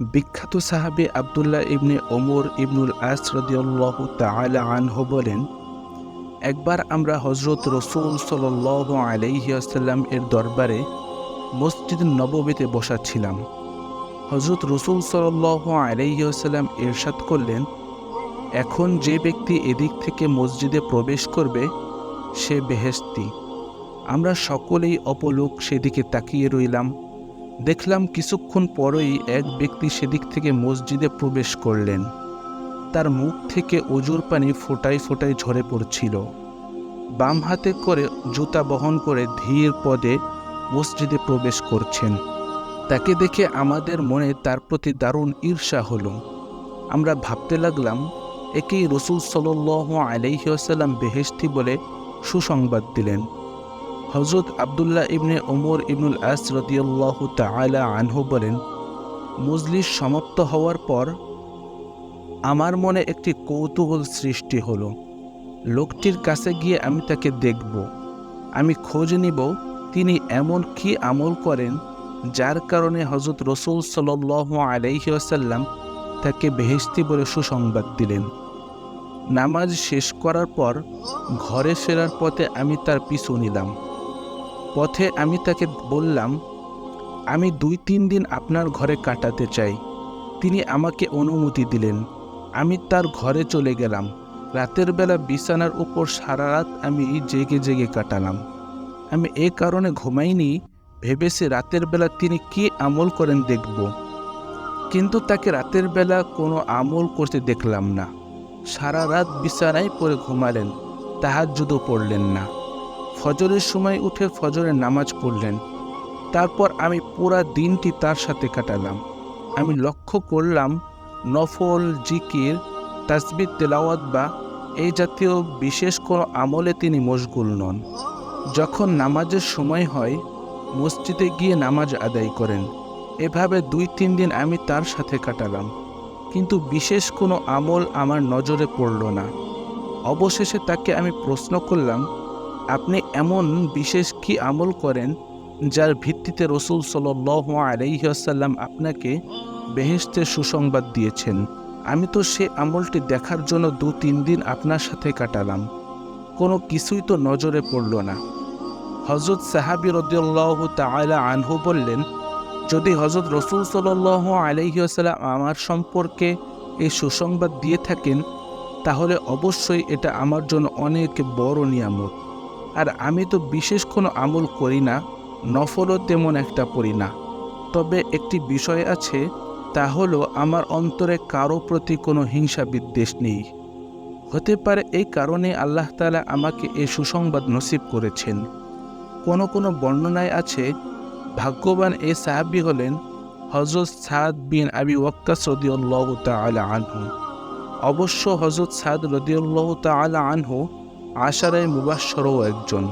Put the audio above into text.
বিখ্যাত সাহাবী আব্দুল্লাহ ইবনে ওমর ইবনুল আস রাদিয়াল্লাহু তাআলা আনহু বলেন, একবার আমরা হযরত রাসূল সাল্লাল্লাহু আলাইহি ওয়াসাল্লাম এর দরবারে মসজিদ নববীতে বসা ছিলাম। হযরত রাসূল সাল্লাল্লাহু আলাইহি ওয়াসাল্লাম ইরশাদ করলেন, এখন যে ব্যক্তি এদিক থেকে মসজিদে প্রবেশ করবে সে বেহেশতি। আমরা সকলেই অপলক সেদিকে তাকিয়ে রইলাম। দেখলাম কিছুক্ষণ পরেই এক ব্যক্তি সেদিক থেকে মসজিদে প্রবেশ করলেন। তার মুখ থেকে অজুর পানি ফোঁটায় ফোঁটায় ঝরে পড়ছিল। বাম হাতে করে জুতা বহন করে ধীর পদে মসজিদে প্রবেশ করছেন। তাকে দেখে আমাদের মনে তার প্রতি দারুণ ঈর্ষা হলো। আমরা ভাবতে লাগলাম, একেই রাসূল সাল্লাল্লাহু আলাইহি ওয়াসাল্লাম বেহেশতি বলে সুসংবাদ দিলেন। হযরত আব্দুল্লাহ ইবনে ওমর ইবনুল আস রাদিয়াল্লাহু তাআলা আনহু বলেন, মজলিস সমাপ্ত হওয়ার পর আমার মনে একটি কৌতূহল সৃষ্টি হলো। লোকটির কাছে গিয়ে আমি তাকে দেখব, আমি খোঁজ নিব তিনি এমন কি আমল করেন যার কারণে হযরত রাসূল সাল্লাল্লাহু আলাইহি ওয়াসাল্লাম তাকে বেহেশতি বলে সুসংবাদ দিলেন। নামাজ শেষ করার পর ঘরে ফেরার পথে আমি তার পিছু নিলাম। পথে আমি তাকে বললাম, আমি 2-3 দিন আপনার ঘরে কাটাতে চাই। তিনি আমাকে অনুমতি দিলেন। আমি তার ঘরে চলে গেলাম। রাতের বেলা বিছানার উপর সারা রাত আমি জেগে জেগে কাটালাম। আমি এ কারণে ঘুমাইনি, ভেবেছি রাতের বেলা তিনি কি আমল করেন দেখব। কিন্তু তাকে রাতের বেলা কোনো আমল করতে দেখলাম না। সারা রাত বিছানায় পড়ে ঘুমালেন, তাহাজ্জুদও পড়লেন না। ফজরের সময় উঠে ফজরের নামাজ পড়লেন। তারপর আমি পুরা দিনটি তার সাথে কাটালাম। আমি লক্ষ্য করলাম নফল, জিকির, তাসবিহ তেলাওয়াত বা এই জাতীয় বিশেষ কোনো আমলে তিনি মশগুল নন। যখন নামাজের সময় হয় মসজিদে গিয়ে নামাজ আদায় করেন। এভাবে 2-3 দিন আমি তার সাথে কাটালাম, কিন্তু বিশেষ কোনো আমল আমার নজরে পড়ল না। অবশেষে তাকে আমি প্রশ্ন করলাম, আপনি এমন বিশেষ কি আমল করেন যার ভিত্তিতে রাসূল সাল্লাল্লাহু আলাইহি ওয়াসাল্লাম আপনাকে বেহেশতের সুসংবাদ দিয়েছেন? আমি তো সে আমলটি দেখার জন্য 2-3 দিন আপনার সাথে কাটালাম, কোনো কিছুই তো নজরে পড়ল না। হযরত সাহাবী রাদিয়াল্লাহু তাআলা আনহু বললেন, যদি হযরত রাসূল সাল্লাল্লাহু আলাইহি ওয়াসাল্লাম আমার সম্পর্কে এই সুসংবাদ দিয়ে থাকেন তাহলে অবশ্যই এটা আমার জন্য অনেক বড় নিয়ামত। আর আমি তো বিশেষ কোনো আমল করি না, নফলও তেমন একটা পড়ি না। তবে একটি বিষয় আছে, তা হলো আমার অন্তরে কারো প্রতি কোনো হিংসা বিদ্বেষ নেই। হতে পারে এই কারণে আল্লাহ তাআলা আমাকে এই সুসংবাদ নসিব করেছেন। কোনো বর্ণনায় আছে, ভাগ্যবান এই সাহাবী হলেন হযরত সাদ বিন আবি ওয়াক্কাস রাদিয়াল্লাহু তাআলা আনহু। অবশ্য হযরত সাদ রাদিয়াল্লাহু তাআলা আনহু আশারায়ে মুবাশশারও একজন।